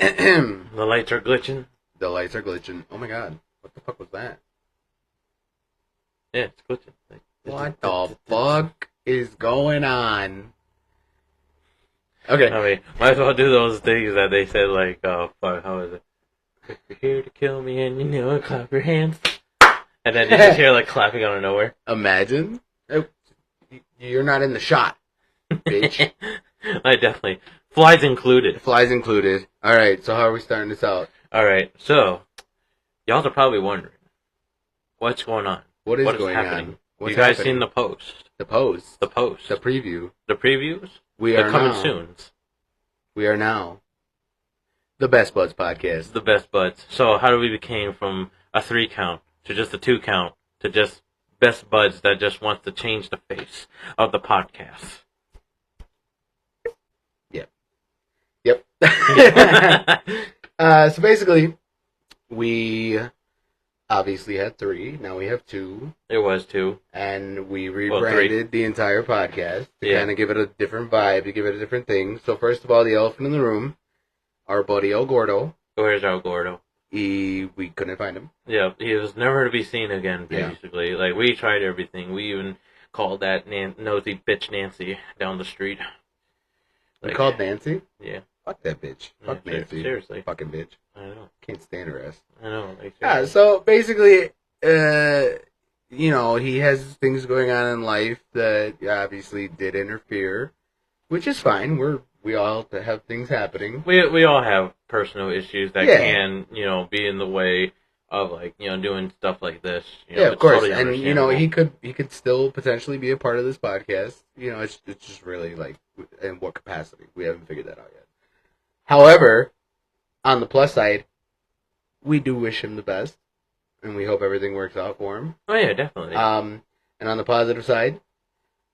The lights are glitching. The lights are glitching. Oh my god. What the fuck was that? Yeah, it's glitching. What the fuck is going on? Okay. I mean, might as well do those things that they said, like, fuck, how is it? If you're here to kill me and you know it, clap your hands. And then you just hear, like, clapping out of nowhere. Imagine. You're not in the shot, bitch. Like, definitely. Flies included. Flies included. Alright, so how are we starting this out? Alright, so, y'all are probably wondering, what's going on? What is going happening? on? What's you guys happening? seen the post? The post? The post. The preview. The previews? They're coming now. soon. We are now the Bestbuds podcast. The Bestbuds. So how do we became from a 3 count to just a 2 count to just Bestbuds that just wants to change the face of the podcast? Yep. So basically, we obviously had 3. Now we have 2. It was 2. And we rebranded the entire podcast to kind of give it a different vibe, to give it a different thing. So first of all, the elephant in the room, our buddy El Gordo. Where's El Gordo? We couldn't find him. Yeah, he was never to be seen again, basically. Yeah. Like, we tried everything. We even called that nosy bitch Nancy down the street. We called Nancy? Yeah. Fuck that bitch. Fuck Nancy. Seriously. Fucking bitch. I know. Can't stand her ass. I know. Like, yeah, so basically, you know, he has things going on in life that obviously did interfere, which is fine. We all have things happening. We all have personal issues that can, you know, be in the way of, like, you know, doing stuff like this. You know, yeah, of course. Totally and, you know, he could still potentially be a part of this podcast. You know, it's just really, like, in what capacity? We haven't figured that out yet. However, on the plus side, we do wish him the best, and we hope everything works out for him. Oh, yeah, definitely. And on the positive side,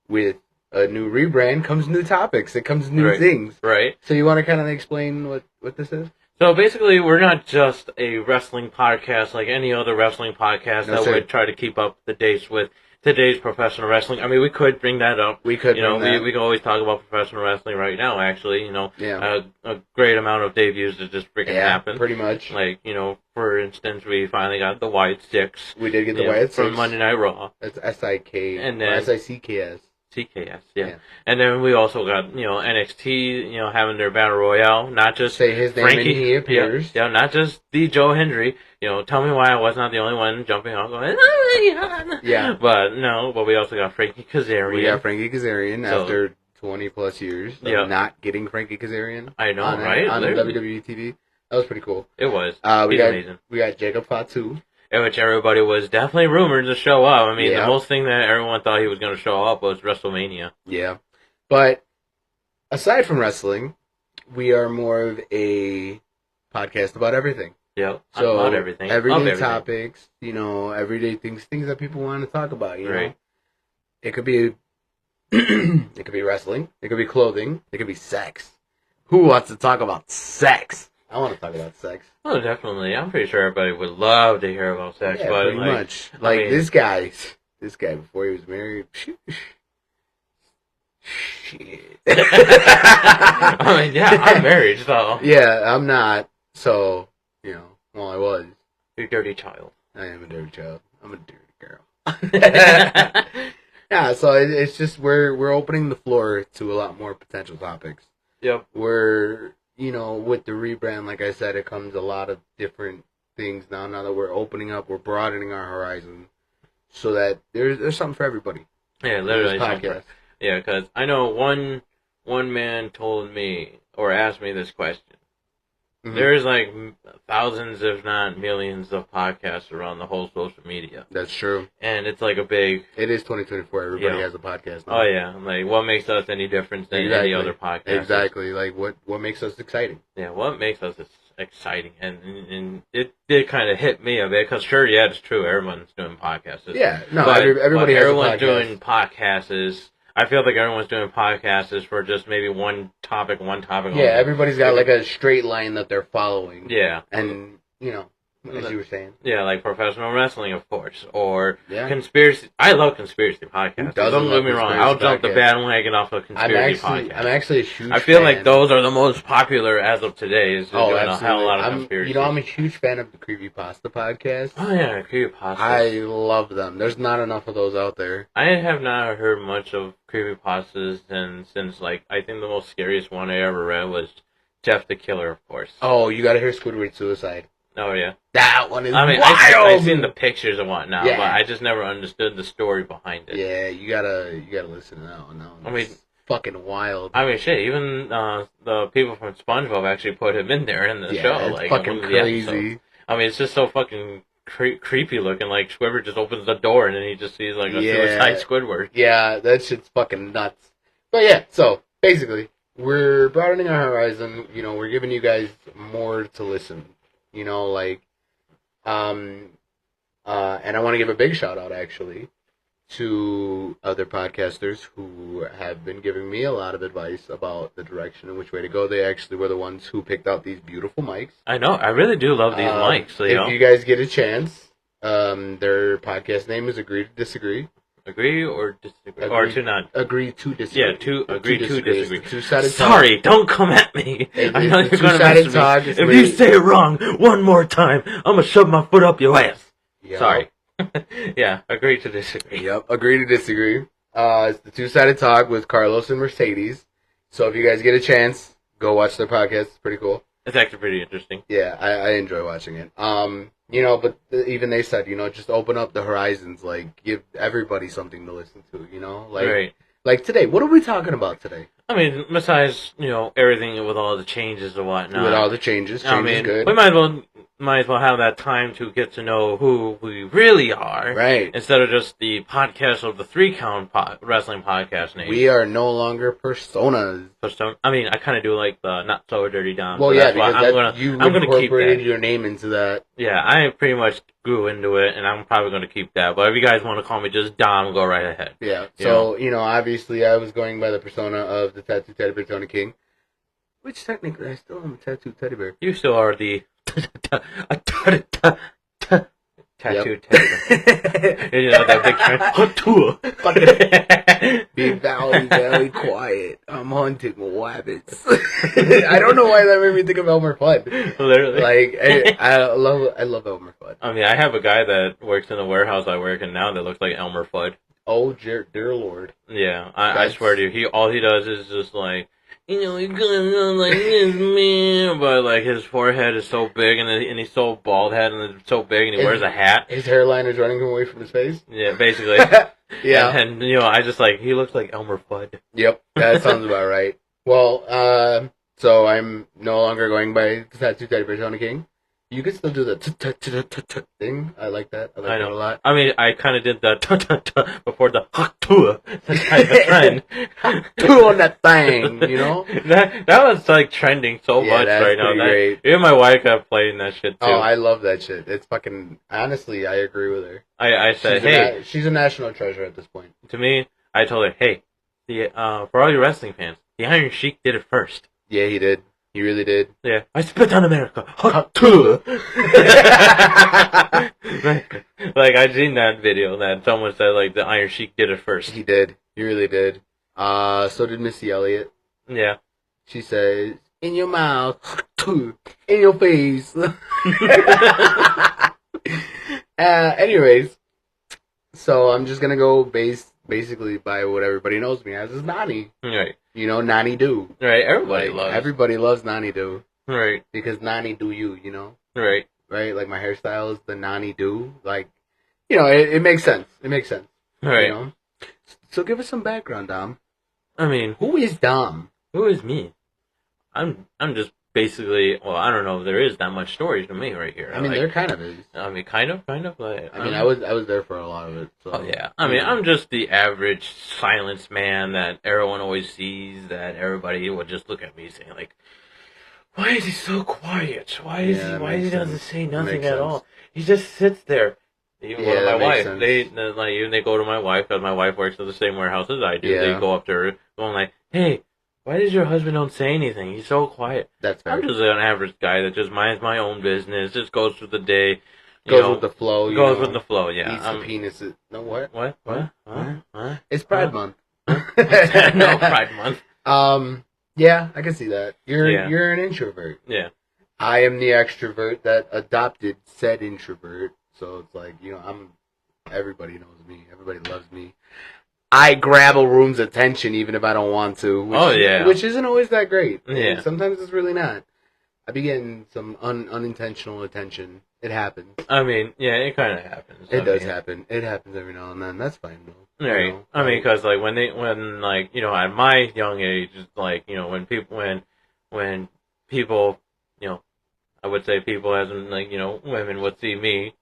with a new rebrand comes new topics. It comes new things. Right. So you want to kind of explain what this is? So basically, we're not just a wrestling podcast like any other wrestling podcast that would try to keep up the dates with today's professional wrestling. I mean, we could bring that up. We could, you know, we can always talk about professional wrestling right now. Actually, you know, a great amount of debuts that just freaking happened. Pretty much. Like, you know, for instance, we finally got the Wyatt Six. We did get the Wyatt Six from Monday Night Raw. That's S-I-K and then S-I-C-K-S. CKS, yeah. And then we also got, you know, NXT, you know, having their battle royale. Not just say his name Frankie, and he appears. Yeah, not just the Joe Hendry. You know, tell me why I was not the only one jumping off going, yeah. But we also got Frankie Kazarian. We got Frankie Kazarian after 20 plus years of not getting Frankie Kazarian. I know, right? On WWE TV. That was pretty cool. It was. Amazing. We got Jacob Fatu. In which everybody was definitely rumored to show up. I mean, the most thing that everyone thought he was going to show up was WrestleMania. Yeah. But aside from wrestling, we are more of a podcast about everything. Yeah, so about everything. Everyday topics, you know, everyday things that people want to talk about, you know. It could be it could be wrestling, it could be clothing, it could be sex. Who wants to talk about sex? I want to talk about sex. Oh, definitely. I'm pretty sure everybody would love to hear about sex. Yeah, but pretty much. Like, I mean, this guy before he was married, shit. I mean, yeah, I'm married, so. Yeah, I'm not. So, you know, well, I was. You're a dirty child. I am a dirty child. I'm a dirty girl. Yeah, so it's just we're opening the floor to a lot more potential topics. Yep. We're, you know, with the rebrand, like I said, it comes a lot of different things now. Now that we're opening up, we're broadening our horizon so that there's something for everybody. Yeah, literally. Podcast. Yeah, because I know one man told me or asked me this question. Mm-hmm. There's like thousands, if not millions, of podcasts around the whole social media. That's true. And it's like a big... It is 2024. Everybody has a podcast now. Oh, yeah. Like, what makes us any different than any other podcast? Exactly. Like, what makes us exciting? Yeah, what makes us exciting? And it did kind of hit me a bit, because sure, yeah, it's true. Everyone's doing podcasts. Yeah. No, everybody has a podcast. Everyone's doing podcasts. I feel like everyone's doing podcasts for just maybe one topic. Yeah, everybody's got like a straight line that they're following. Yeah. And, you know, as you were saying. Yeah, like professional wrestling, of course, or Yeah. conspiracy. I love conspiracy podcasts. Don't get me wrong. I'll jump the bandwagon off of conspiracy podcasts. I'm actually a huge. I feel fan. like those are the most popular as of today. Is doing absolutely. a hell of a lot of conspiracy. I'm a huge fan of the Creepypasta podcast. Oh yeah, creepypastas. I love them. There's not enough of those out there. I have not heard much of creepypastas, and since like I think the most scariest one I ever read was Jeff the Killer, of course. Oh, you gotta hear Squidward's Suicide. Oh yeah, that one is. I mean, wild! I've seen the pictures and whatnot, Yeah. but I just never understood the story behind it. Yeah, you gotta listen to that one. I mean, fucking wild. I mean, shit. Even the people from SpongeBob actually put him in there in the show. It's like fucking crazy. I mean, it's just so fucking creepy looking. Like Squidward just opens the door and then he just sees like a suicide Squidward. Yeah, that shit's fucking nuts. But yeah, so basically, we're broadening our horizon. You know, we're giving you guys more to listen. You know, like, and I want to give a big shout out actually to other podcasters who have been giving me a lot of advice about the direction in which way to go. They actually were the ones who picked out these beautiful mics. I know. I really do love these mics. If you guys get a chance, their podcast name is Agree to Disagree. Agree or disagree? Or to not. Agree to disagree. Yeah, agree to disagree. Two-sided Sorry, don't come at me. I know you're going to mess with me. If really... you say it wrong one more time, I'm going to shove my foot up your ass. Yep. Sorry. Yeah, agree to disagree. Yep, agree to disagree. It's the Two-Sided Talk with Carlos and Mercedes. So if you guys get a chance, go watch their podcast. It's pretty cool. It's actually pretty interesting. Yeah, I enjoy watching it. You know, but even they said, you know, just open up the horizons, like, give everybody something to listen to, you know? Like, right. Like today, what are we talking about today? I mean, besides, you know, everything with all the changes and whatnot. With all the changes, good. We might as well have that time to get to know who we really are. Right. Instead of just the podcast of the 3 Count wrestling podcast name. We are no longer personas. I mean, I kind of do like the Not So Dirty Dom. Well, yeah, because I'm gonna incorporated your name into that. Yeah, I pretty much grew into it, and I'm probably going to keep that. But if you guys want to call me just Dom, go right ahead. Yeah, so, you know, obviously I was going by the persona of the Tattoo Teddy Bear Tony King. Which technically, I still am a tattooed teddy bear. You still are the tattooed teddy bear. You know that big trend? Fucking be very quiet. I'm hunting rabbits. I don't know why that made me think of Elmer Fudd. Literally. Like, I love Elmer Fudd. I mean, I have a guy that works in the warehouse I work in now that looks like Elmer Fudd. Oh, dear Lord. Yeah, I swear to you, all he does is just like, you know, he's going on like this, man. But, like, his forehead is so big, and he's so bald head, and it's so big, and he wears a hat. His hairline is running away from his face? Yeah, basically. Yeah. And, you know, I just, like, he looks like Elmer Fudd. Yep, that sounds about right. Well, so I'm no longer going by Tattoo Teddy Bear Tony King. You can still do the thing. I like that. I like that a lot. I mean, I kind of did the before the tour. That's kind of a trend. On that thing, you know? That was like trending so much right now. Great. Even my wife kept playing that shit too. Oh, I love that shit. It's fucking. Honestly, I agree with her. I said, hey, she's a national treasure at this point. To me, I told her, hey, for all you wrestling fans, the Iron Sheik did it first. Yeah, he did. He really did. Yeah. I spit on America. Like, I seen that video that someone said, like, the Iron Sheik did it first. He did. He really did. So did Missy Elliott. Yeah. She says, in your mouth, in your face. Anyways, so I'm just gonna go basically by what everybody knows me as is Nani. Right. You know, Nani do. Right, everybody loves Nani do. Right. Because Nani do you know? Right. Right? Like, my hairstyle is the Nani do. Like, you know, it makes sense. It makes sense. Right. You know? So give us some background, Dom. I mean... Who is Dom? Who is me? I'm just basically... Well, I don't know if there is that much story to me right here. I mean, there kind of is. I mean, kind of. Like, I mean, I was there for a lot of it. So. Oh, yeah. I mean, I'm just the average silenced man that everyone always sees, that everybody would just look at me saying, like, why is he so quiet? Why doesn't say nothing at all? He just sits there. Even go to my wife. Even they go to my wife, because my wife works at the same warehouse as I do. Yeah. They go up to her, going like, hey, why does your husband don't say anything? He's so quiet. That's fair. I'm just an average guy that just minds my own business, just goes through the day. Goes with the flow. Goes with the flow, yeah. Eats the penises. No, what? What? What? It's Pride Month. No, Pride Month. Yeah, I can see that. You're an introvert. Yeah. I am the extrovert that adopted said introvert. So it's like, everybody knows me. Everybody loves me. I grab a room's attention even if I don't want to. Which isn't always that great. Yeah. Sometimes it's really not. I be getting some unintentional attention. It happens. I mean, yeah, it kind of happens. It does happen. It happens every now and then. That's fine, though. Right. I mean, because, like, when at my young age, like, when people, I would say people as in, like, women would see me,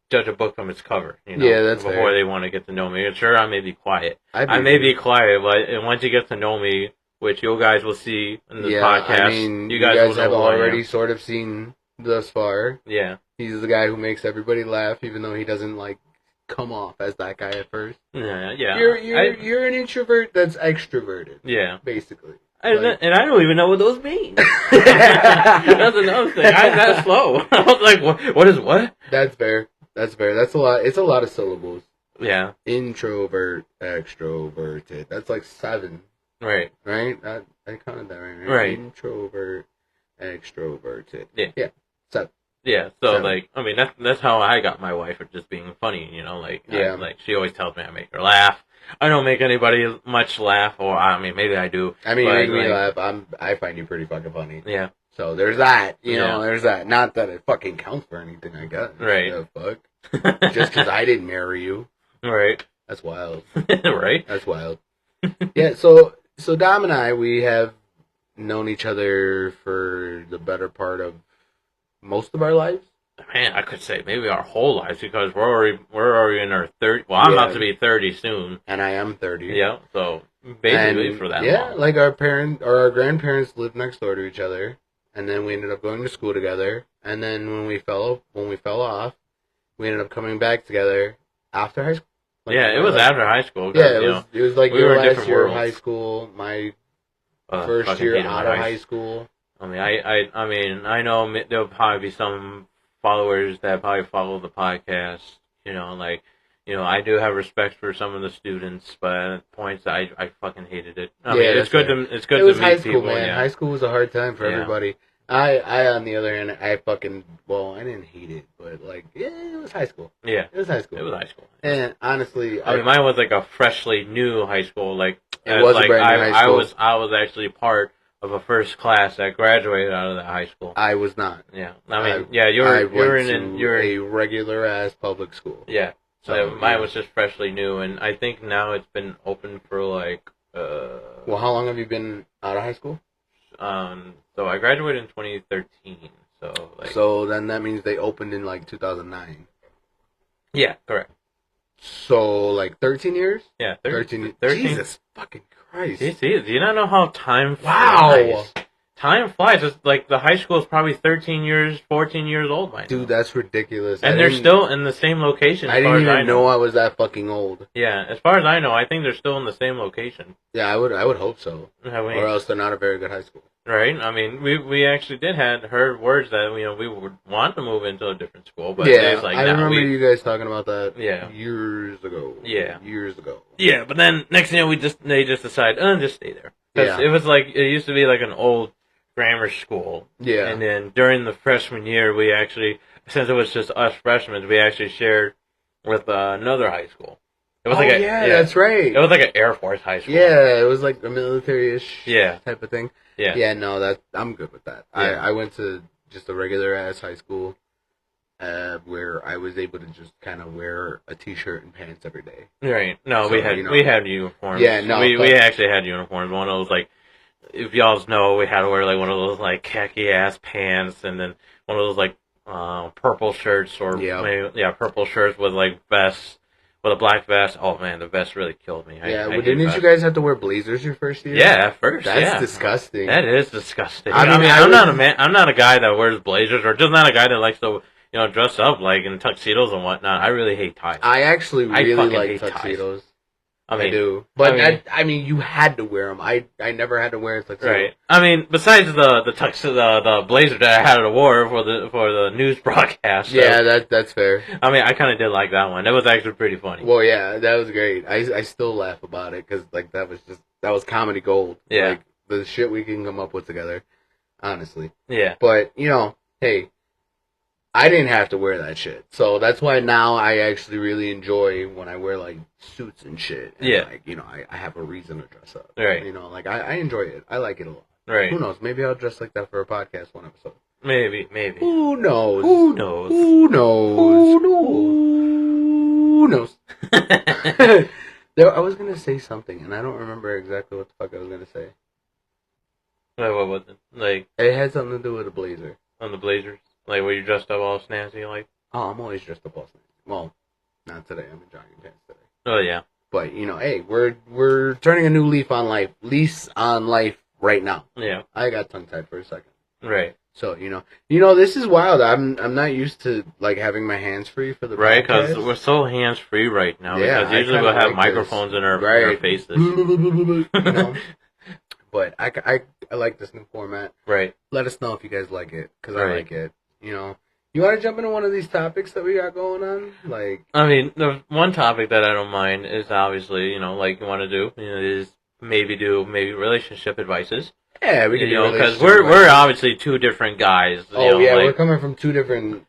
judge a book from its cover, Yeah, that's before fair. they want to get to know me. Sure, I may be quiet. I may be quiet, but once you get to know me, which you guys will see in the podcast, I mean, you guys have already sort of seen thus far. Yeah. He's the guy who makes everybody laugh, even though he doesn't, like, come off as that guy at first. Yeah. You're an introvert that's extroverted. Yeah. Basically. And I don't even know what those mean. That's another thing. I'm that slow. I was like, what is what? That's fair. That's a lot. It's a lot of syllables. Yeah. Introvert, extroverted. That's like 7. Right. Right? I counted that right. Right. Introvert, extroverted. Yeah. 7. Yeah. So 7. like, I mean, that's how I got my wife for just being funny. Like, yeah. Like she always tells me I make her laugh. I don't make anybody much laugh, or I mean, maybe I do. I mean, you make me laugh. I find you pretty fucking funny. Yeah. So there's that. There's that. Not that it fucking counts for anything, I guess. Right. The fuck. Just because I didn't marry you. Right. That's wild. Right. That's wild. Yeah. So Dom and I, we have known each other for the better part of most of our lives. Man, I could say maybe our whole lives, because we're already in our 30. Well, I'm about to be 30 soon, and I am 30. Yeah, so basically for that long. Yeah, like our grandparents lived next door to each other, and then we ended up going to school together. And then when we fell off, we ended up coming back together after high school. Like, yeah, it was after high school. Yeah, it was like your last year of high school, my first year out of high school. I mean, I know there'll probably be some followers that probably follow the podcast, I do have respect for some of the students, but at points I fucking hated it. I mean, it's good to meet people. It was high school, man. Yeah. High school was a hard time for everybody. I on the other hand, I didn't hate it, but it was high school. Yeah, it was high school. It was high school. And honestly, I mean, mine was like a freshly new high school. It was a brand new high school. I was actually part of a first class that graduated out of that high school. I was not. Yeah, I mean, you're a regular ass public school. Yeah, so mine was just freshly new, and I think now it's been open for Well, how long have you been out of high school? So I graduated in 2013. So then that means they opened in 2009. Yeah, correct. So 13 years? Yeah, 13. Jesus fucking Christ. Do you not know how time flies? Wow. Time flies. It's like the high school is probably 13 years, 14 years old by now. Dude, that's ridiculous. And they're still in the same location. I didn't even know I was that fucking old. Yeah, as far as I know, I think they're still in the same location. Yeah, I would hope so. Or else they're not a very good high school. Right? I mean, we actually did heard words that we would want to move into a different school, but I remember you guys talking about that. Years ago. Yeah, years ago. Yeah, but then next thing they just decided, just stay there. Because it was it used to be like an old grammar school. Yeah. And then during the freshman year, we actually, since it was just us freshmen, we actually shared with another high school. It was that's right. It was like an Air Force high school. Yeah, it was like a military-ish type of thing. Yeah. Yeah, no, I'm good with that. Yeah. I went to just a regular-ass high school where I was able to just kind of wear a T-shirt and pants every day. Right. No, so, we had uniforms. Yeah, no. We actually had uniforms. One of those, if y'all know, we had to wear one of those khaki-ass pants, and then one of those purple shirts purple shirts with vests. With a black vest, oh man, the vest really killed me. Didn't you guys have to wear blazers your first year? Yeah, at first. That's disgusting. That is disgusting. I'm not a man. I'm not a guy that wears blazers, or just not a guy that likes to, dress up in tuxedos and whatnot. I really hate ties. I actually really like tuxedos. I do. But I mean, you had to wear them. I never had to wear a tuxedo. Right. I mean, besides the tuxedo, the blazer that I had at war for the news broadcast. So, yeah, that's fair. I mean, I kind of did like that one. That was actually pretty funny. Well, yeah, that was great. I still laugh about it because like that was comedy gold. Yeah. Like the shit we can come up with together. Honestly. Yeah. But hey. I didn't have to wear that shit. So that's why now I actually really enjoy when I wear, like, suits and shit. And, yeah. like, I have a reason to dress up. Right. Like, I enjoy it. I like it a lot. Right. Who knows? Maybe I'll dress like that for a podcast one episode. Maybe. Who knows? Who knows? Who knows? Who knows? I was going to say something, and I don't remember exactly what the fuck I was going to say. What was it? Like, it had something to do with a blazer. On the blazers? Like, were you dressed up all snazzy, like? Oh, I'm always dressed up all snazzy. Well, not today. I'm in jogging pants today. Oh, yeah. But, hey, we're turning a new leaf on life. Lease on life right now. Yeah. I got tongue-tied for a second. Right. So, this is wild. I'm not used to, like, having my hands free for the right, because we're so hands-free right now. Yeah, because usually we'll have microphones in our faces. But I like this new format. Right. Let us know if you guys like it, because I like it. You want to jump into one of these topics that we got going on? Like, I mean, the one topic that I don't mind is obviously, like you want to do, is maybe relationship advices. Yeah, we can do because we're obviously two different guys. We're coming from two different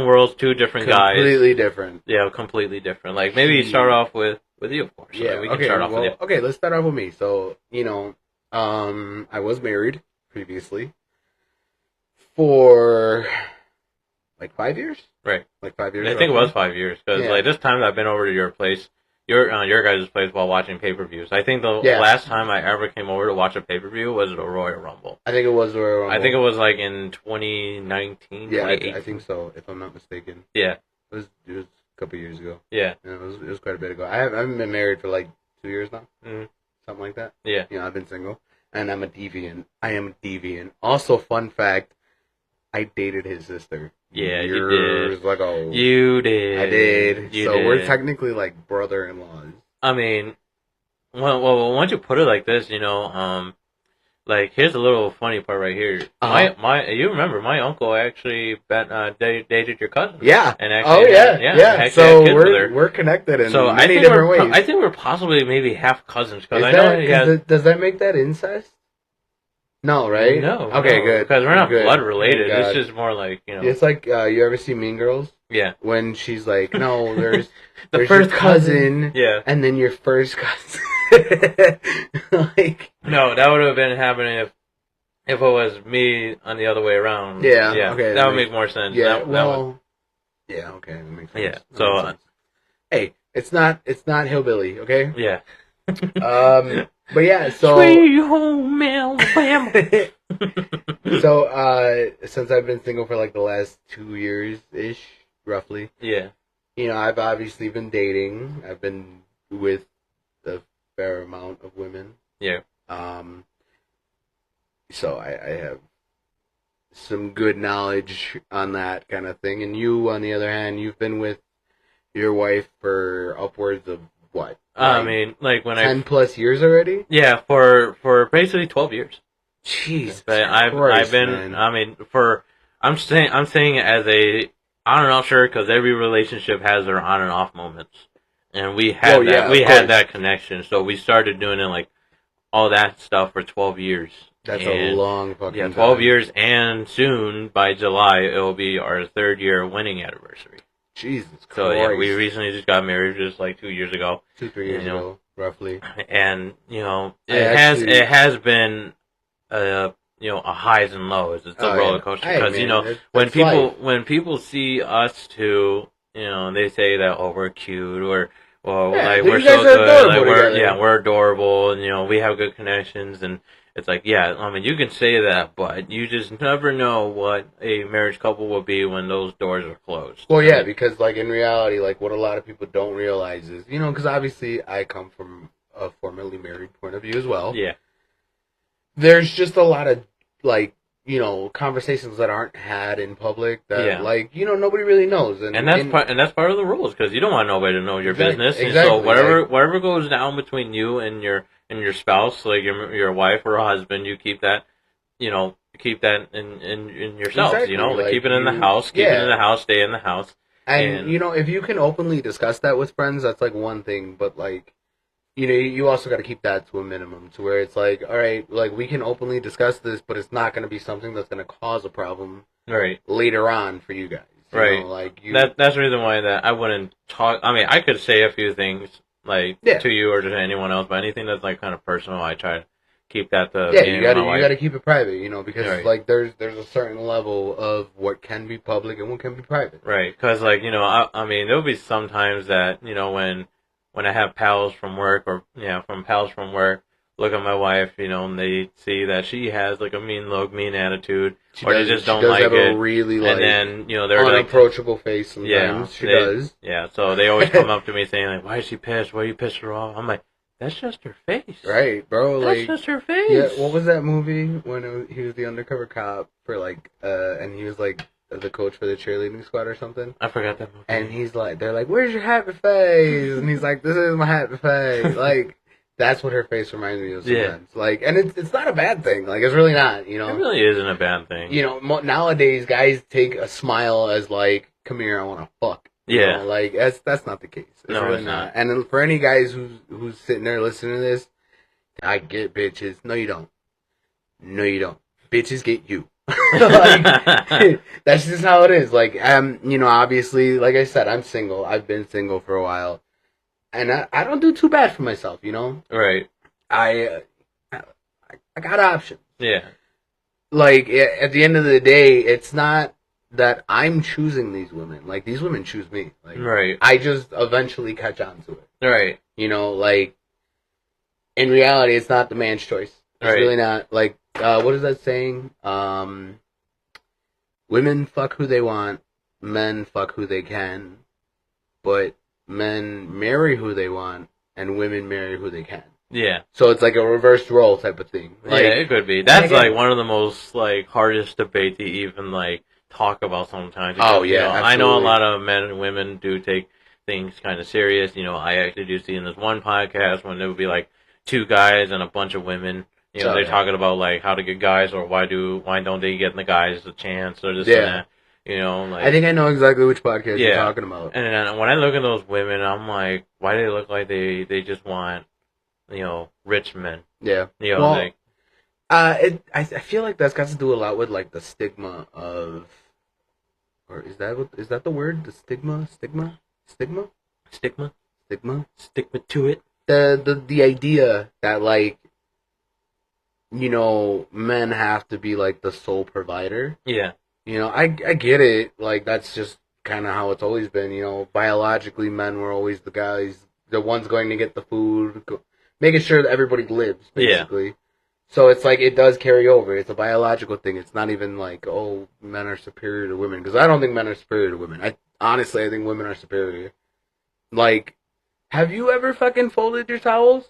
worlds, two different guys. Completely different. Yeah, completely different. Like maybe start off with you, of course. Yeah, we can start off with you. Okay, let's start off with me. So, I was married previously for like 5 years. Right. Like 5 years. I think it was 5 years because like this time I've been over to your place. Your guys' place while watching pay-per-views. I think the last time I ever came over to watch a pay-per-view was the Royal Rumble. I think it was the Royal Rumble. I think it was like in 2019. Yeah, I think so, if I'm not mistaken. Yeah. It was a couple years ago. Yeah. It was quite a bit ago. I haven't been married for like 2 years now. Mm-hmm. Something like that. Yeah. I've been single. And I'm a deviant. I am a deviant. Also, fun fact, I dated his sister. Yeah, years ago. You did. I did. You so did. We're technically like brother-in-laws. I mean, well, once you put it like this, like here's a little funny part right here. You remember my uncle actually dated your cousin. Yeah. And actually, yeah. So we're connected in many different ways. I think we're possibly maybe half cousins because does that make that incest? No, right? No. Okay, good. Because we're not blood related. It's just more like It's like you ever see Mean Girls? Yeah. When she's like, no, there's the first cousin. Yeah. And then your first cousin. Like. No, that would have been happening if it was me on the other way around. Yeah. Yeah. Okay. That would make more sense. Yeah. Yeah. Okay. That makes sense. Yeah. So. Hey, it's not hillbilly. Okay. Yeah. But yeah, so Sweet home Alabama. So since I've been single for like the last 2 years ish, roughly. Yeah. I've obviously been dating. I've been with a fair amount of women. Yeah. So I have some good knowledge on that kind of thing. And you, on the other hand, you've been with your wife for upwards of what? I mean, like when 10 plus years already? Yeah, for basically 12 years. Jeez. But I've been, man. I mean, I'm saying it as a on and off sure because every relationship has their on and off moments. And we had had that connection. So we started doing it like all that stuff for 12 years. That's a long fucking time. 12 years, and soon by July it will be our 3rd year wedding anniversary. Jesus Christ. So yeah, we recently just got married just like 2 years ago. 3 years ago, roughly. And it has been a highs and lows. It's a roller coaster because when people see us two, they say that we're cute or we're so good, like we're adorable, and we have good connections and. It's like, I mean, you can say that, but you just never know what a marriage couple will be when those doors are closed. Well, yeah, because, like, in reality, like, what a lot of people don't realize is, because obviously I come from a formerly married point of view as well. Yeah. There's just a lot of, like, conversations that aren't had in public that, like, nobody really knows. And that's part of the rules, because you don't want nobody to know your business. Exactly. And so whatever goes down between you and your spouse, like your wife or husband, you keep that, keep that in yourselves, Exactly. like keep it in the house, keep it in the house, stay in the house. And, if you can openly discuss that with friends, that's, like, one thing, but, like, you also got to keep that to a minimum, to where it's like, all right, like, we can openly discuss this, but it's not going to be something that's going to cause a problem later on for you guys. That's the reason why that I wouldn't talk. I mean, I could say a few things, like, to you or to anyone else, but anything that's, like, kind of personal, I try to keep that to you got to keep it private, because like there's a certain level of what can be public and what can be private. Right, because, like, I mean, there'll be some times that, when I have pals from work look at my wife, and they see that she has, like, a mean look, mean attitude, they just don't like it. A really, like, and then, they're unapproachable face sometimes. Yeah, she does. Yeah, so they always come up to me saying, like, why is she pissed? Why are you pissed her off? I'm like, that's just her face. Right, bro. That's just her face. Yeah, what was that movie when he was the undercover cop for, like, and he was, like, the coach for the cheerleading squad or something? I forgot that movie. And they're like, where's your happy face? And he's like, this is my happy face. Like, that's what her face reminds me of sometimes. Yeah. Like, and it's not a bad thing. Like, it's really not, It really isn't a bad thing. Nowadays, guys take a smile as, like, come here, I want to fuck. Yeah. Like, that's not the case. It's really not. And then for any guys who's sitting there listening to this, I get bitches. No, you don't. No, you don't. Bitches get you. Like, that's just how it is. Like, obviously, like I said, I'm single. I've been single for a while. And I don't do too bad for myself, Right. I got options. Yeah. Like, at the end of the day, it's not that I'm choosing these women. Like, these women choose me. Like, right. I just eventually catch on to it. Right. Like, in reality, it's not the man's choice. It's really not. Like, what is that saying? Women fuck who they want, men fuck who they can, but men marry who they want, and women marry who they can. Yeah. So it's like a reverse role type of thing. Like, yeah, it could be. That's, like, one of the most, like, hardest debate to even, like, talk about sometimes. Because, I know a lot of men and women do take things kind of serious. I actually do see in this one podcast when there would be, like, two guys and a bunch of women. They're talking about, like, how to get guys, or why don't they get the guys a chance, or this and that. Like, I think I know exactly which podcast you're talking about. And then when I look at those women, I'm like, why do they look like they just want, rich men? Yeah. Like, I feel like that's got to do a lot with, like, the stigma of, or is that the word? The stigma to it. The idea that, like, men have to be, like, the sole provider. Yeah. I get it. Like, that's just kind of how it's always been. Biologically, men were always the ones going to get the food, making sure that everybody lives, basically. Yeah. So it's like, it does carry over. It's a biological thing. It's not even like, oh, men are superior to women. Because I don't think men are superior to women. Honestly, I think women are superior. Like, have you ever fucking folded your towels?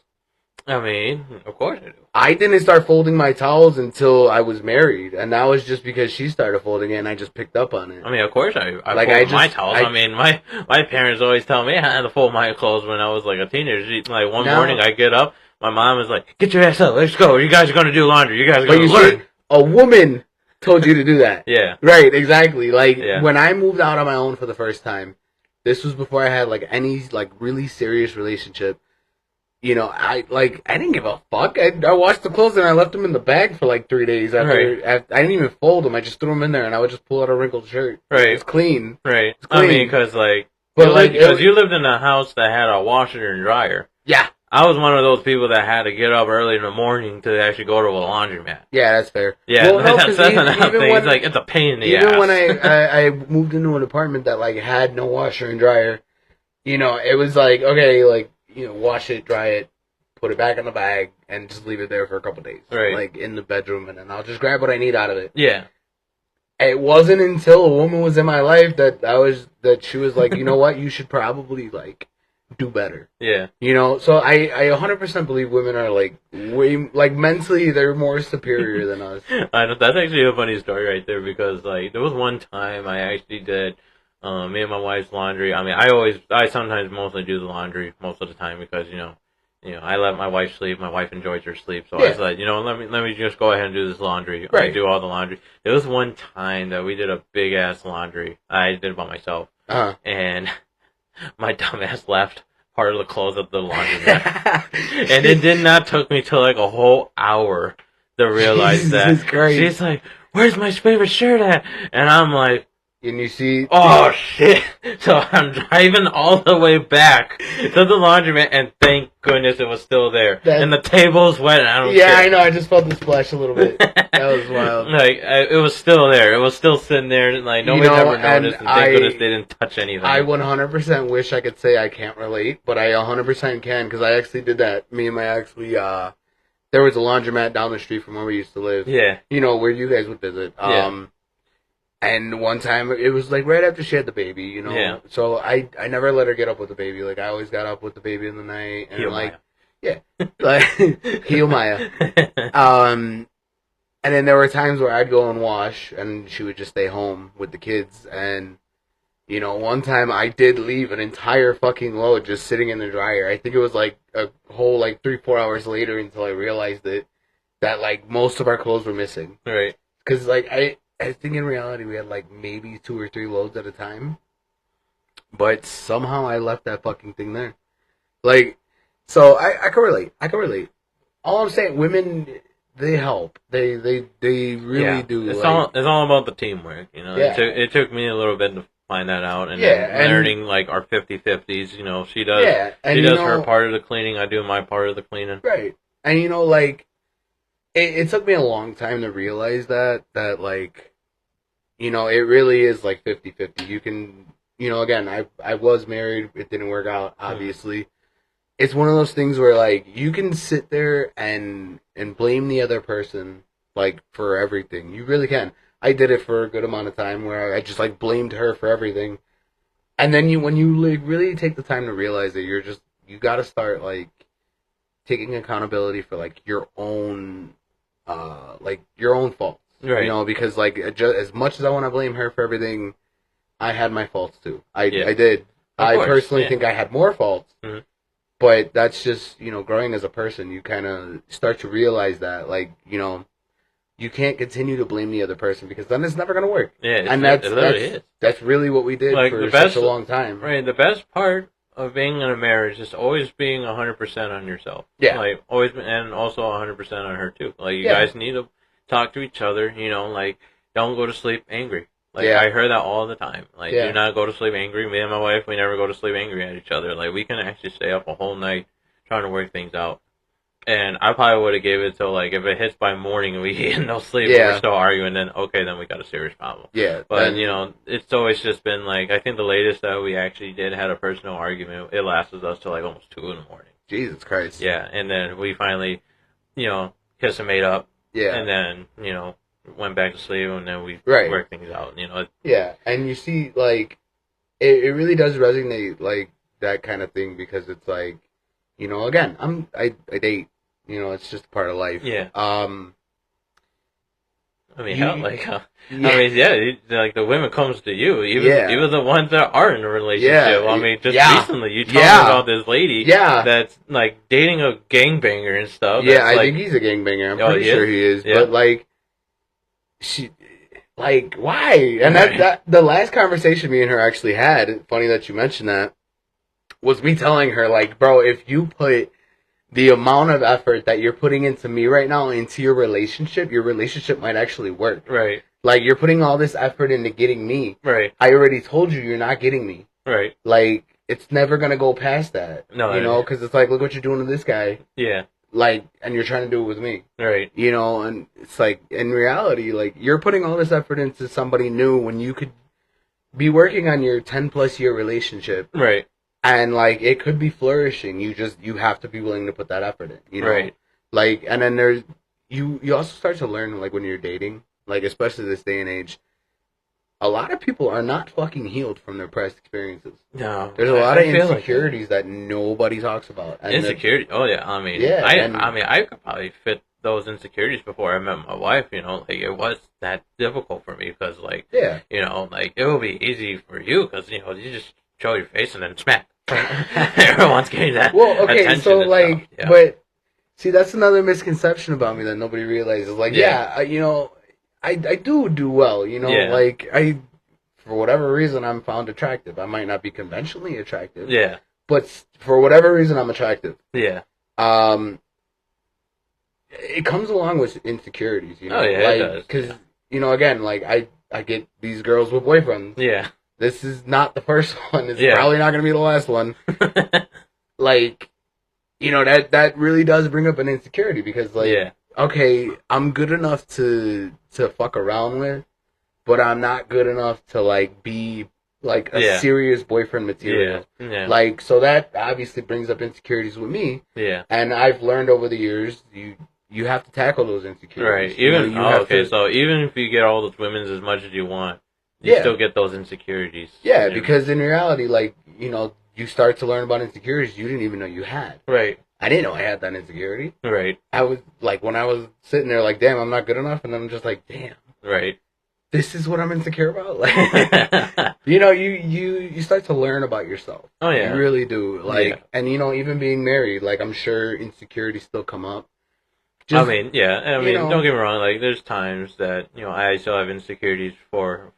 I mean, of course I do. I didn't start folding my towels until I was married, and that was just because she started folding it, and I just picked up on it. I mean, of course I fold my towels. I mean, my parents always tell me I had to fold my clothes when I was, like, a teenager. Like, one morning I get up, my mom was like, "Get your ass up, let's go. You guys are going to do laundry. You guys are going to learn." A woman told you to do that. Yeah. Right, exactly. Like, when I moved out on my own for the first time, this was before I had, like, any, like, really serious relationship. I didn't give a fuck. I washed the clothes and I left them in the bag for, like, 3 days. I didn't even fold them. I just threw them in there, and I would just pull out a wrinkled shirt. Right. It's clean. Right. It's clean. I mean, because, like, you lived in a house that had a washer and dryer. Yeah. I was one of those people that had to get up early in the morning to actually go to a laundromat. Yeah, that's fair. Yeah, well, that's another thing. It's like, it's a pain in the ass. Even when I moved into an apartment that, like, had no washer and dryer, it was like, okay, like, wash it, dry it, put it back in the bag, and just leave it there for a couple days. Right. Like, in the bedroom, and then I'll just grab what I need out of it. Yeah. It wasn't until a woman was in my life that she was like, you know what, you should probably, like, do better. Yeah. You know, so I 100% believe women are like way like mentally they're more superior than us. I know, that's actually a funny story right there because like there was one time I actually did me and my wife's laundry. I mean, I sometimes mostly do the laundry most of the time because I let my wife sleep. My wife enjoys her sleep, so I was like, let me just go ahead and do this laundry. Right. I do all the laundry. There was one time that we did a big ass laundry. I did it by myself, and my dumbass left part of the clothes at the laundromat, and it did not took me till like a whole hour to realize that. She's like, "Where's my favorite shirt at?" And I'm like, and you see, oh shit! So I'm driving all the way back to the laundromat, and thank goodness it was still there. And the table's wet, and I don't care. I know. I just felt the splash a little bit. That was wild. Like it was still there. It was still sitting there. Like nobody's ever noticed. And thank goodness they didn't touch anything. I 100% wish I could say I can't relate, but I 100% can because I actually did that. Me and my ex, there was a laundromat down the street from where we used to live. Yeah. You know where you guys would visit. And one time, it was like right after she had the baby, you know. Yeah. So I never let her get up with the baby. Like I always got up with the baby in the night, and Heal like, Maya. yeah, like heal Maya. And then there were times where I'd go and wash, and she would just stay home with the kids. And you know, one time I did leave an entire fucking load just sitting in the dryer. I think it was like a whole like 3-4 hours later until I realized that like most of our clothes were missing. Right. Because like I think in reality we had like maybe 2 or 3 loads at a time, but somehow I left that fucking thing there. Like, so I can relate. I can relate. All I'm saying, women, they help. They really do. It's all about the teamwork. You know, it took me a little bit to find that out, and learning like our 50-50s. You know, she does her part of the cleaning. I do my part of the cleaning. Right, and you know, like it took me a long time to realize that like. You know, it really is like 50-50. You can, you know, again, I was married. It didn't work out, obviously. It's one of those things where, like, you can sit there and blame the other person, like, for everything. You really can. I did it for a good amount of time where I just, like, blamed her for everything. And then when you like, really take the time to realize that you got to start, like, taking accountability for, like, your own faults. Right. You know, because like as much as I want to blame her for everything, I had my faults too. I did. I personally think I had more faults, but that's just growing as a person. You kind of start to realize that you can't continue to blame the other person because then it's never going to work. Yeah, and that's really what we did for such a long time. Right. The best part of being in a marriage is always being 100% on yourself. Yeah. Like always, and also 100% on her too. Like you guys need to talk to each other, like, don't go to sleep angry. Like, I heard that all the time. Like, do not go to sleep angry. Me and my wife, we never go to sleep angry at each other. Like, we can actually stay up a whole night trying to work things out. And I probably would have gave it till, like, if it hits by morning and we get no sleep and we're still arguing, then, okay, then we got a serious problem. Yeah. But, it's always just been, like, I think the latest that we actually did had a personal argument, it lasted us till, like, almost 2 in the morning. Jesus Christ. Yeah, and then we finally, kissed and made up. Yeah. And then, went back to sleep and then we worked things out, Yeah, and you see, like, it really does resonate, like, that kind of thing because it's like, again, I date, it's just part of life. Yeah. I mean, like the women comes to you, even the ones that are in a relationship. I mean, just recently you told me about this lady that's like dating a gangbanger and stuff. Yeah, I think he's a gangbanger. I'm pretty sure he is. Yeah. But like, why? And that the last conversation me and her actually had, funny that you mentioned that, was me telling her, like, bro, if you put the amount of effort that you're putting into me right now into your relationship might actually work. Right. Like, you're putting all this effort into getting me. Right. I already told you you're not getting me. Right. Like, it's never going to go past that. No. Because it's like, look what you're doing to this guy. Yeah. Like, and you're trying to do it with me. Right. And it's like, in reality, like, you're putting all this effort into somebody new when you could be working on your 10+ year relationship. Right. And, like, it could be flourishing. You have to be willing to put that effort in, Right. Like, and then there's, you also start to learn, like, when you're dating, like, especially this day and age, a lot of people are not fucking healed from their past experiences. No, there's a lot of feel insecurities that nobody talks about. And insecurity. Oh yeah, I mean, I could probably fit those insecurities before I met my wife. You know, like it was that difficult for me because, like, you know, like it will be easy for you because you know you just show your face and then smack. Everyone's getting that. Well, okay, attention so like, yeah. but see, that's another misconception about me that nobody realizes. Like, you know, I do well. You know, like for whatever reason, I'm found attractive. I might not be conventionally attractive. Yeah. But for whatever reason, I'm attractive. Yeah. It comes along with insecurities, you know. Oh yeah, like, it does. Because you know, again, like I get these girls with boyfriends. Yeah. This is not the first one. It's probably not going to be the last one. Like, you know, that really does bring up an insecurity because, like, okay, I'm good enough to fuck around with, but I'm not good enough to, like, be, like, a serious boyfriend material. Yeah. Like, so that obviously brings up insecurities with me. Yeah. And I've learned over the years, you have to tackle those insecurities. Right. Even, so even if you get all those women as much as you want, you still get those insecurities. Yeah, because in reality, like, you know, you start to learn about insecurities you didn't even know you had. Right. I didn't know I had that insecurity. Right. I was, like, when I was sitting there, like, damn, I'm not good enough, and I'm just like, damn. Right. This is what I'm insecure about? Like, you know, you start to learn about yourself. Oh, yeah. You really do. Like, and, you know, even being married, like, I'm sure insecurities still come up. Just, I mean, don't get me wrong. Like, there's times that, you know, I still have insecurities for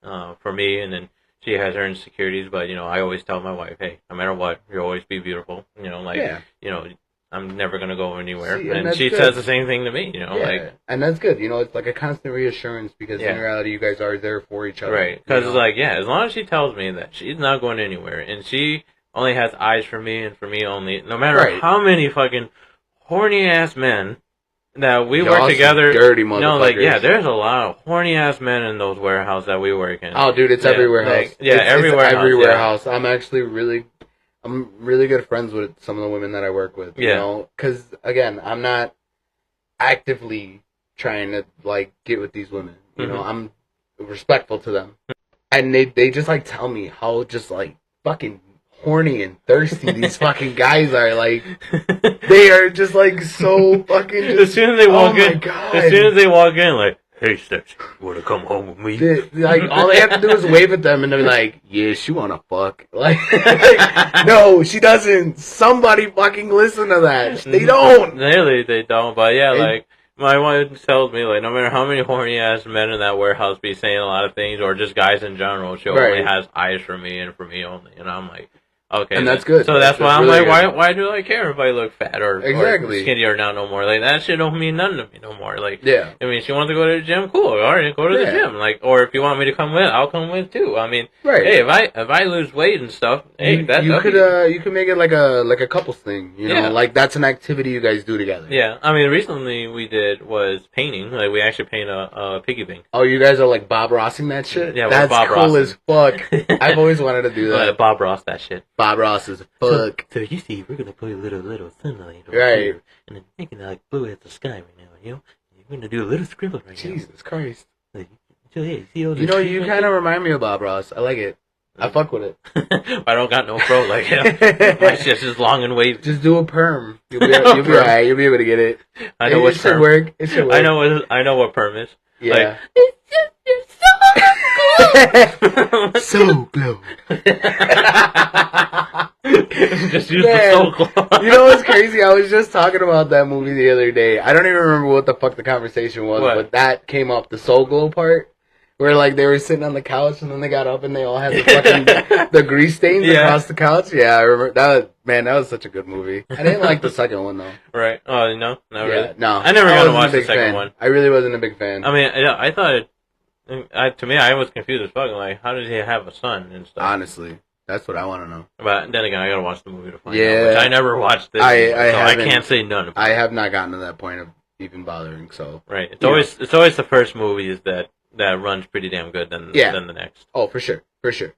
me, and then she has her insecurities. But, you know, I always tell my wife, hey, no matter what, you'll always be beautiful. You know, like, you know, I'm never gonna go anywhere. And she says the same thing to me. You know, like, and that's good. You know, it's like a constant reassurance because in reality, you guys are there for each other. Right. Because like, as long as she tells me that she's not going anywhere, and she only has eyes for me and for me only, no matter how many fucking horny ass men that we work together. Dirty motherfuckers. No, like, there's a lot of horny ass men in those warehouses that we work in. Oh, dude, it's every warehouse. Like, every warehouse. I'm actually really good friends with some of the women that I work with. You know, because again, I'm not actively trying to like get with these women. You know, I'm respectful to them, and they just like tell me how just like fucking horny and thirsty these fucking guys are. Like, they are just like so fucking. As soon as they walk in, like, hey, Steps, you wanna come home with me? Like, all they have to do is wave at them, and they're like, yeah, she wanna fuck. Like, no, she doesn't. Somebody fucking listen to that. They don't. Really, they don't. But like, my wife tells me, like, no matter how many horny ass men in that warehouse be saying a lot of things, or just guys in general, she only has eyes for me and for me only. And I'm like, okay, and that's good. So that's why I'm really like, why do I care if I look fat or skinny or not no more? Like, that shit don't mean nothing to me no more. Like, I mean, she wants to go to the gym, cool. All right, go to the gym. Like, or if you want me to come with, I'll come with too. I mean, hey, if I lose weight and stuff, hey, you could make it like a couples thing. You know, like that's an activity you guys do together. Yeah, I mean, recently we was painting. Like, we actually paint a piggy bank. Oh, you guys are like Bob Rossing that shit. Yeah, that's Bob cool as fuck. I've always wanted to do that. Bob Ross that shit. Bob Ross is fuck. So you see, we're gonna put a little sunlight over here, and then making it like blue at the sky right now. You know, we're gonna do a little scribble right now. Jesus Christ! Like, so hey, see all you know, you kind of remind me of Bob Ross. I like it. I fuck with it. I don't got no fro like him. My shit's just long and wavy. Just do a perm. You'll be alright. You'll be able to get it. I know what perm. Work. It should work. I know what perm is. Yeah. Like, it's just so glow. Just use the soul glow. You know what's crazy? I was just talking about that movie the other day. I don't even remember what the fuck the conversation was, but that came up, the soul glow part. Where, like, they were sitting on the couch, and then they got up, and they all had the fucking the grease stains across the couch. Yeah, I remember. That was such a good movie. I didn't like the second one, though. Right. Oh, no? Not really? No. I never got to watch the second one. I really wasn't a big fan. I mean, I thought to me, I was confused as fuck. Like, how did he have a son and stuff? Honestly. That's what I want to know. But then again, I gotta watch the movie to find out. Which I never watched this. I can't say none of it. I have not gotten to that point of even bothering, so. Right. It's always the first movies that runs pretty damn good than the next. Oh, for sure.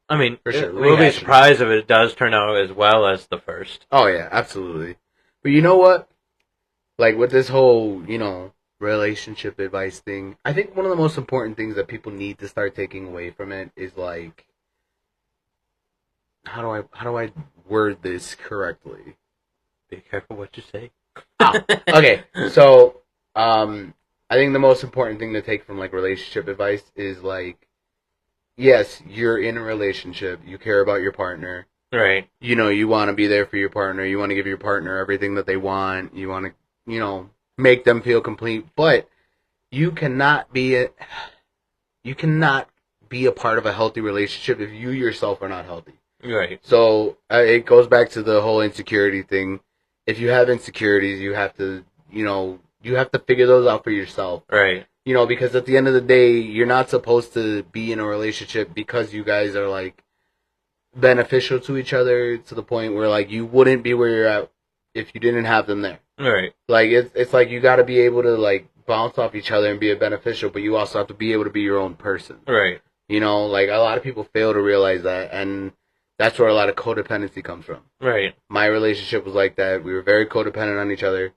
I mean, we'll be surprised if it does turn out as well as the first. Oh yeah, absolutely. But you know what? Like with this whole, you know, relationship advice thing, I think one of the most important things that people need to start taking away from it is like, how do I word this correctly? Be careful what you say. Okay, so I think the most important thing to take from like relationship advice is like, yes, you're in a relationship, you care about your partner, right? You know, you want to be there for your partner, you want to give your partner everything that they want, you want to, you know, make them feel complete, but you cannot be a part of a healthy relationship if you yourself are not healthy. Right. So it goes back to the whole insecurity thing. If you have insecurities, you have to, you know, you have to figure those out for yourself. Right. You know, because at the end of the day, you're not supposed to be in a relationship because you guys are like beneficial to each other to the point where like you wouldn't be where you're at if you didn't have them there. Right. Like it's like you got to be able to like bounce off each other and be a beneficial, but you also have to be able to be your own person. Right. You know, like a lot of people fail to realize that, and that's where a lot of codependency comes from. Right. My relationship was like that. We were very codependent on each other,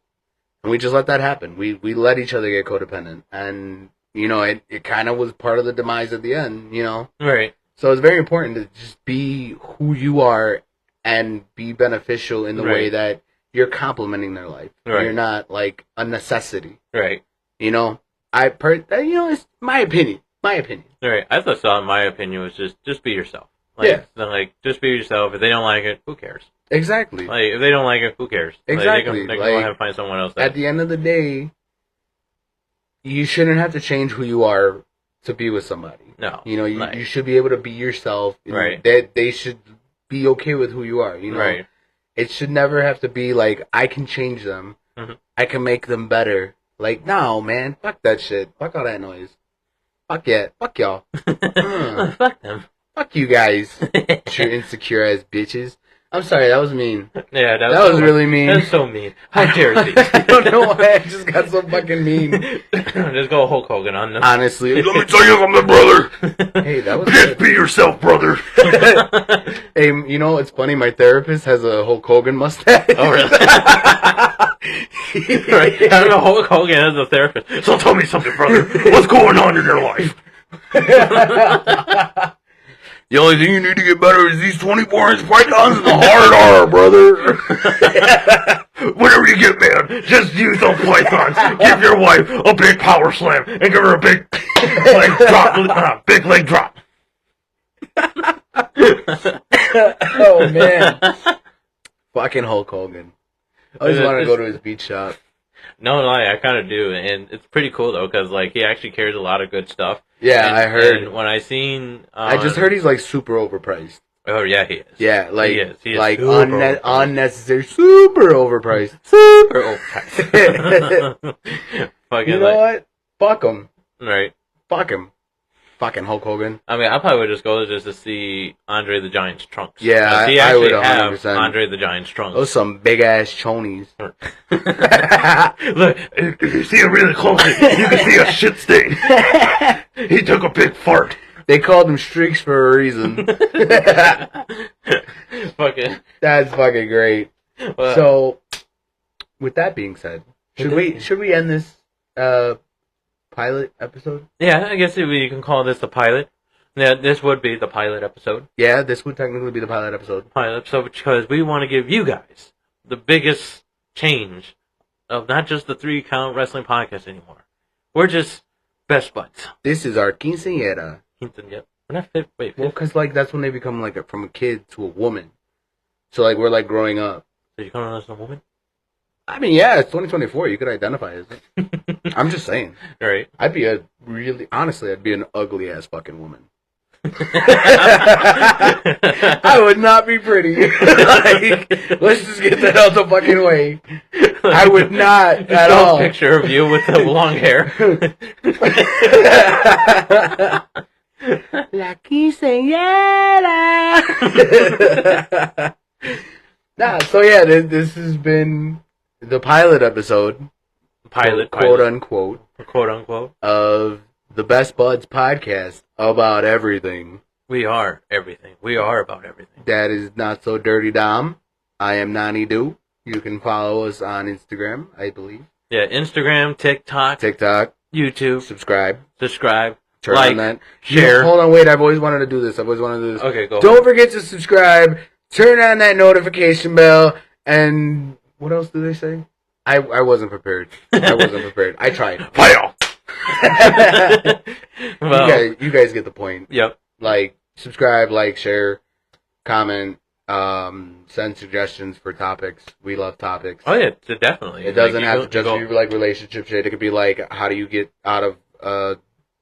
and we just let that happen. We let each other get codependent, and you know, it kind of was part of the demise at the end. You know. Right. So it's very important to just be who you are and be beneficial in the way that you're complementing their life. Right. You're not like a necessity. Right. You know, you know, it's my opinion. My opinion. Right. I thought my opinion was just be yourself. Like, yeah. Like, just be yourself. If they don't like it, who cares? Exactly. Like, if they don't like it, who cares? Exactly. Like, they can go ahead and find someone else. At the end of the day, you shouldn't have to change who you are to be with somebody. No. You know, you should be able to be yourself. Right. That they should be okay with who you are. You know. Right. It should never have to be like, I can change them. Mm-hmm. I can make them better. Like, no, man. Fuck that shit. Fuck all that noise. Fuck yeah. Fuck y'all. Fuck them. Fuck you guys. You insecure ass bitches. I'm sorry, that was mean. Yeah, that was really mean. That was so mean. How dare you? I don't know why I just got so fucking mean. Just go Hulk Hogan on them. Honestly. Let me tell you, I'm the brother. Hey, that was Just be yourself, brother. Hey, you know, it's funny, my therapist has a Hulk Hogan mustache. Oh, really? Right. I don't know, Hulk Hogan has a therapist. So tell me something, brother. What's going on in your life? The only thing you need to get better is these 24-inch pythons and the hard R, brother. Whenever you get mad, just use those pythons. Give your wife a big power slam and give her a big leg drop. Big leg drop. Oh, man. Fucking Hulk Hogan. I always want to go to his beach shop. No, I kind of do, and it's pretty cool though, because like he actually carries a lot of good stuff. Yeah, I heard. And when I seen, I just heard he's like super overpriced. Oh yeah, he is. Yeah, like he is like unnecessary, super overpriced, super overpriced. Fucking, you know what? Fuck him. Right. Fuck him. Fucking Hulk Hogan. I mean, I probably would just go just to see Andre the Giant's trunks. Yeah, I would 100%. Have Andre the Giant's trunks. Those some big ass chonies. Look, if you see it really closely, you can see a shit stain. He took a big fart. They called them streaks for a reason. Fucking. That's fucking great. Well, so, with that being said, should we end this pilot episode? Yeah, I guess you can call this the pilot. Yeah, this would be the pilot episode. Yeah, this would technically be the pilot episode. Pilot episode, because we want to give you guys the biggest change of not just the 3 Count Wrestling Podcast anymore. We're just best buds. This is our quinceañera. Yep. We're not fit. Wait. Well, because like that's when they become like from a kid to a woman. So like we're like growing up. So you calling us a woman? I mean, yeah, it's 2024. You could identify as it. I'm just saying. Right. I'd be honestly, I'd be an ugly ass fucking woman. I would not be pretty. Like, let's just get that out the fucking way. I would not at all. A picture of you with the long hair. La quinceañera. Nah, so yeah, this has been the pilot episode. Quote unquote, of the Best Buds podcast about everything. We are everything. We are about everything. That is Not So Dirty Dom. I am Nani Do. You can follow us on Instagram, I believe. Yeah, Instagram, TikTok, YouTube. subscribe, Turn like, on that, share. Hold on, wait. I've always wanted to do this. Okay, go. Don't forget to subscribe. Turn on that notification bell. And what else do they say? I wasn't prepared. I tried. Fail. Well, you guys get the point. Yep. Like, subscribe, like, share, comment, send suggestions for topics. We love topics. Oh yeah, definitely. It doesn't have to just be like relationship shit. It could be like, how do you get out of a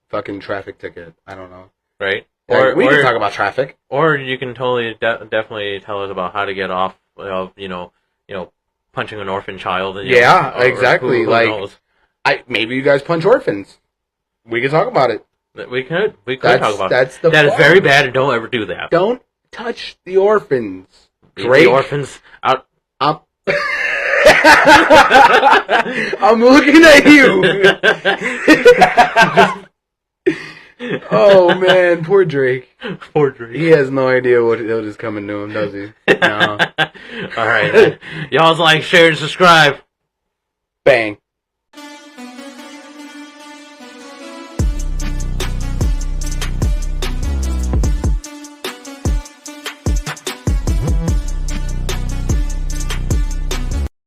fucking traffic ticket? I don't know. Right. Or we can talk about traffic. Or you can totally definitely tell us about how to get off of punching an orphan child. Exactly. Who like, knows? Maybe you guys punch orphans. We can talk about it. We could talk about it. That is very bad, and don't ever do that. Don't touch the orphans. The orphans out. I'm looking at you. Oh man, poor Drake. Poor Drake. He has no idea what is coming to him, does he? No. All right. Y'all's like, share, and subscribe. Bang.